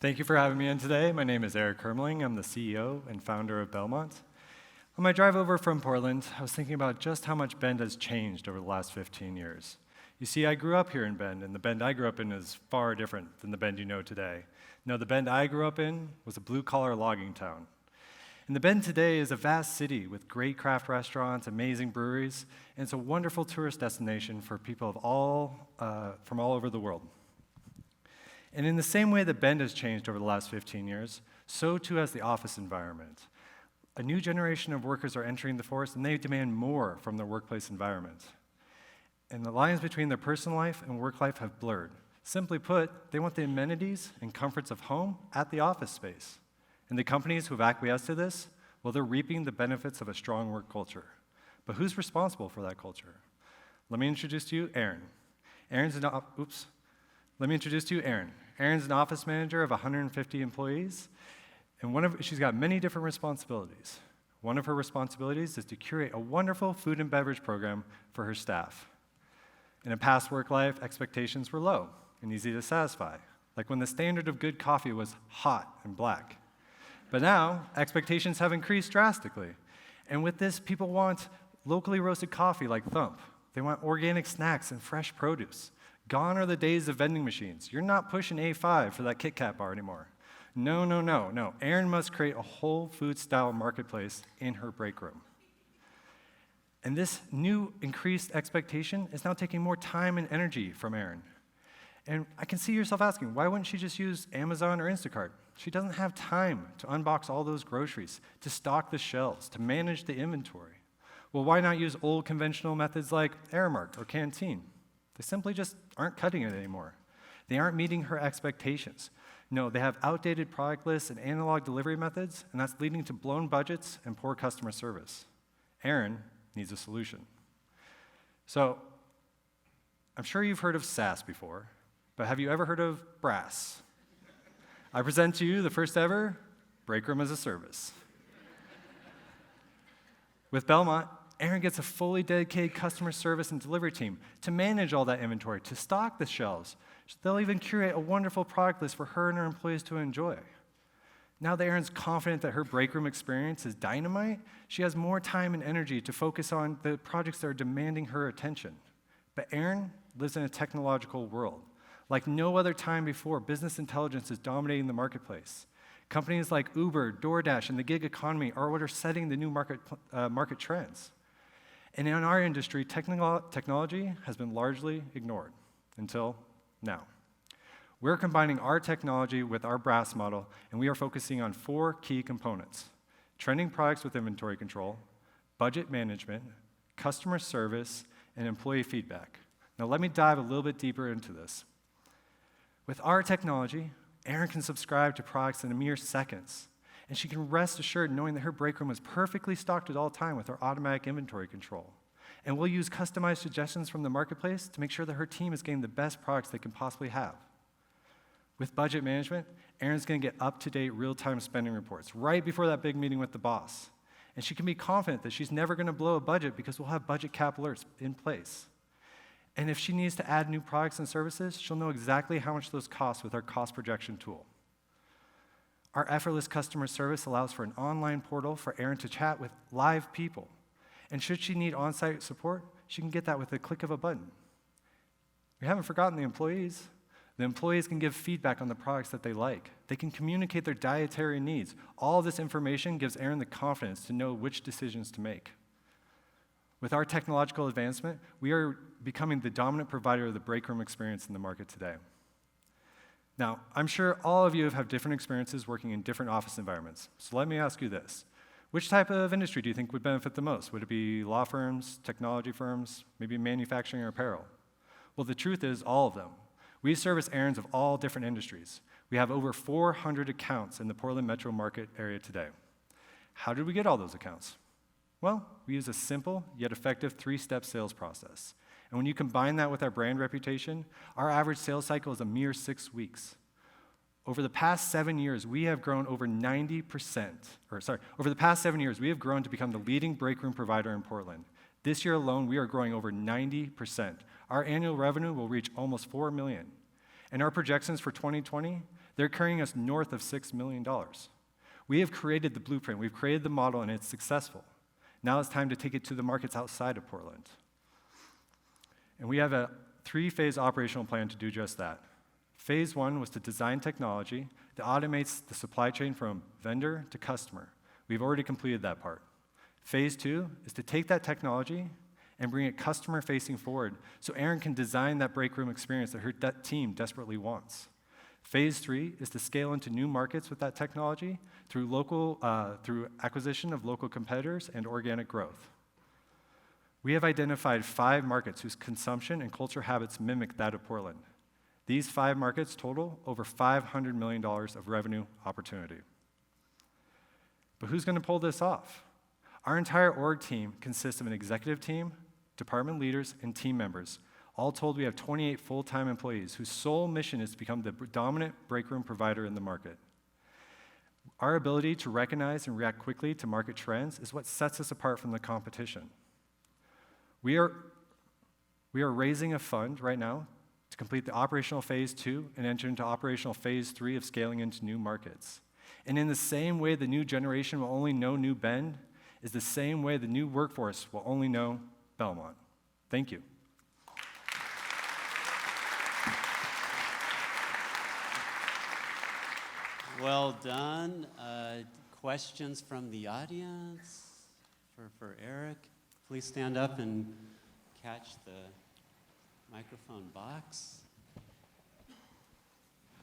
Thank you for having me in today. My name is Hermeling. I'm the CEO and founder of Belmont. On my drive over from Portland, I was thinking about just how much Bend has changed over the last 15 years. You see, I grew up here in Bend, and the Bend I grew up in is far different than the Bend you know today. No, the Bend I grew up in was a blue-collar logging town. And the Bend today is a vast city with great craft restaurants, amazing breweries, and it's a wonderful tourist destination for people from all over the world. And in the same way that Bend has changed over the last 15 years, so too has the office environment. A new generation of workers are entering the force, and they demand more from their workplace environment. And the lines between their personal life and work life have blurred. Simply put, they want the amenities and comforts of home at the office space. And the companies who have acquiesced to this, well, they're reaping the benefits of a strong work culture. But who's responsible for that culture? Let me introduce to you Erin. Let me introduce to you Erin. Erin's an office manager of 150 employees, and she's got many different responsibilities. One of her responsibilities is to curate a wonderful food and beverage program for her staff. In a past work life, expectations were low and easy to satisfy, like when the standard of good coffee was hot and black. But now, expectations have increased drastically. And with this, people want locally roasted coffee like Thump. They want organic snacks and fresh produce. Gone are the days of vending machines. You're not pushing A5 for that Kit Kat bar anymore. No. Erin must create a whole food-style marketplace in her break room. And this new increased expectation is now taking more time and energy from Erin. And I can see yourself asking, why wouldn't she just use Amazon or Instacart? She doesn't have time to unbox all those groceries, to stock the shelves, to manage the inventory. Well, why not use old conventional methods like Aramark or Canteen? They simply just aren't cutting it anymore. They aren't meeting her expectations. No, they have outdated product lists and analog delivery methods, and that's leading to blown budgets and poor customer service. Erin needs a solution. So, I'm sure you've heard of SaaS before, but have you ever heard of BRAS? I present to you the first ever Break Room as a Service. With Belmont, Erin gets a fully dedicated customer service and delivery team to manage all that inventory, to stock the shelves. They'll even curate a wonderful product list for her and her employees to enjoy. Now that Erin's confident that her break room experience is dynamite, she has more time and energy to focus on the projects that are demanding her attention. But Erin lives in a technological world. Like no other time before, business intelligence is dominating the marketplace. Companies like Uber, DoorDash, and the gig economy are what are setting the new market trends. And in our industry, technology has been largely ignored until now. We're combining our technology with our BRAS model, and we are focusing on 4 key components: trending products with inventory control, budget management, customer service, and employee feedback. Now let me dive a little bit deeper into this. With our technology, Erin can subscribe to products in a mere seconds, and she can rest assured knowing that her break room is perfectly stocked at all time with our automatic inventory control. And we'll use customized suggestions from the marketplace to make sure that her team is getting the best products they can possibly have. With budget management, Erin's going to get up-to-date real-time spending reports right before that big meeting with the boss. And she can be confident that she's never going to blow a budget because we'll have budget cap alerts in place. And if she needs to add new products and services, she'll know exactly how much those cost with our cost projection tool. Our Effortless customer service allows for an online portal for Erin to chat with live people. And should she need on-site support, she can get that with a click of a button. We haven't forgotten the employees. The employees can give feedback on the products that they like. They can communicate their dietary needs. All of this information gives Erin the confidence to know which decisions to make. With our technological advancement, we are becoming the dominant provider of the break room experience in the market today. Now, I'm sure all of you have different experiences working in different office environments. So let me ask you this. Which type of industry do you think would benefit the most? Would it be law firms, technology firms, maybe manufacturing or apparel? Well, the truth is all of them. We service errands of all different industries. We have over 400 accounts in the Portland metro market area today. How did we get all those accounts? Well, we use a simple yet effective 3-step sales process. And when you combine that with our brand reputation, our average sales cycle is a mere 6 weeks. Over the past 7 years, we have grown over 90%, over the past 7 years, we have grown to become the leading break room provider in Portland. This year alone, we are growing over 90%. Our annual revenue will reach almost $4 million. And our projections for 2020, They're carrying us north of $6 million. We have created the blueprint, we've created the model, and it's successful. Now it's time to take it to the markets outside of Portland. And we have a 3-phase operational plan to do just that. Phase 1 was to design technology that automates the supply chain from vendor to customer. We've already completed that part. Phase 2 is to take that technology and bring it customer-facing forward so Erin can design that break room experience that her team desperately wants. Phase 3 is to scale into new markets with that technology through acquisition of local competitors and organic growth. We have identified 5 markets whose consumption and culture habits mimic that of Portland. These 5 markets total over $500 million of revenue opportunity. But who's going to pull this off? Our entire org team consists of an executive team, department leaders, and team members. All told, we have 28 full-time employees whose sole mission is to become the dominant break room provider in the market. Our ability to recognize and react quickly to market trends is what sets us apart from the competition. We are raising a fund right now to complete the operational phase 2 and enter into operational phase 3 of scaling into new markets. And in the same way the new generation will only know New Bend is the same way the new workforce will only know Belmont. Thank you. Well done. Questions from the audience for Eric? Please stand up and catch the microphone box.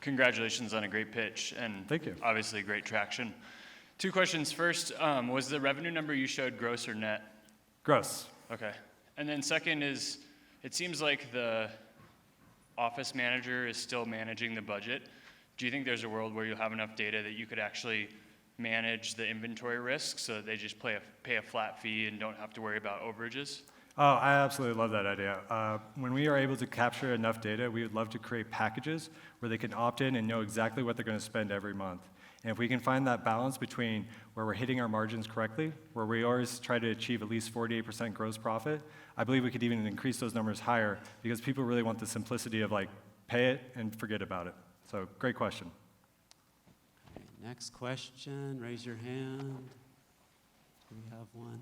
Congratulations on a great pitch and Thank you. Obviously great traction. 2 questions. First, was the revenue number you showed gross or net? Gross. Okay. And then second is, it seems like the office manager is still managing the budget. Do you think there's a world where you'll have enough data that you could actually manage the inventory risk so that they just pay a flat fee and don't have to worry about overages? Oh, I absolutely love that idea. When we are able to capture enough data, we would love to create packages where they can opt in and know exactly what they're going to spend every month. And if we can find that balance between where we're hitting our margins correctly, where we always try to achieve at least 48% gross profit, I believe we could even increase those numbers higher because people really want the simplicity of like, pay it and forget about it. So, great question. Okay, next question, raise your hand. Do we have one?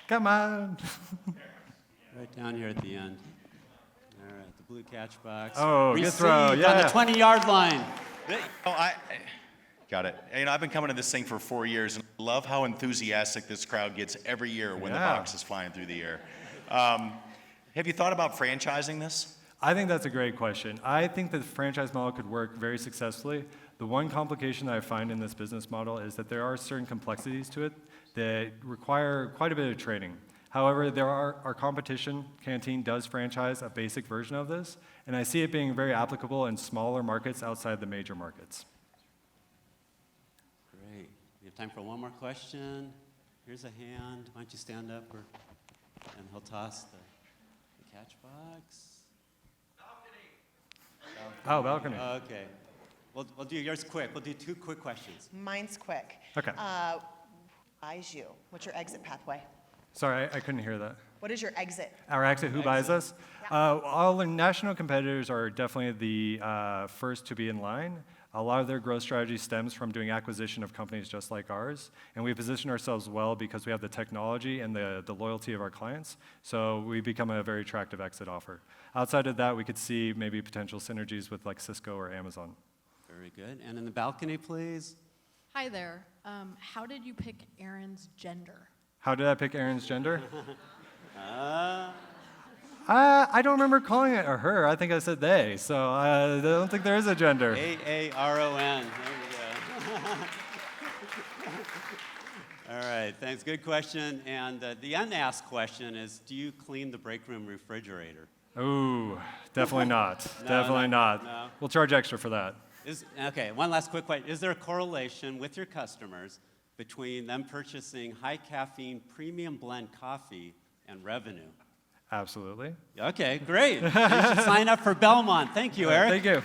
Come on. Right down here at the end. All right, the blue catch box. Oh, good throw, Received yeah. on the 20-yard line. Got it. I've been coming to this thing for 4 years, and I love how enthusiastic this crowd gets every year when the box is flying through the air. Have you thought about franchising this? I think that's a great question. I think that the franchise model could work very successfully. The one complication that I find in this business model is that there are certain complexities to it that require quite a bit of training. However, our competition, Canteen, does franchise a basic version of this, and I see it being very applicable in smaller markets outside the major markets. Great. We have time for one more question. Here's a hand. Why don't you stand up, and he'll toss the catch box. Oh, balcony. Okay. We'll do yours quick. We'll do 2 quick questions. Mine's quick. Okay. Buys you? What's your exit pathway? Sorry, I couldn't hear that. What is your exit? Our exit, who buys us? All the national competitors are definitely the first to be in line. A lot of their growth strategy stems from doing acquisition of companies just like ours, and we position ourselves well because we have the technology and the loyalty of our clients, so we become a very attractive exit offer. Outside of that, we could see maybe potential synergies with like Cisco or Amazon. Very good. And in the balcony, please. Hi there. How did you pick Erin's gender? How did I pick Erin's gender? I don't remember calling it her. I think I said they, so I don't think there is a gender. A-A-R-O-N. There we go. All right, thanks. Good question. And the unasked question is, do you clean the break room refrigerator? Ooh, definitely not. Definitely not. No. We'll charge extra for that. Okay, one last quick question. Is there a correlation with your customers between them purchasing high caffeine premium blend coffee and revenue? Absolutely. Okay, great. You should sign up for Belmont. Thank you, Eric. Thank you.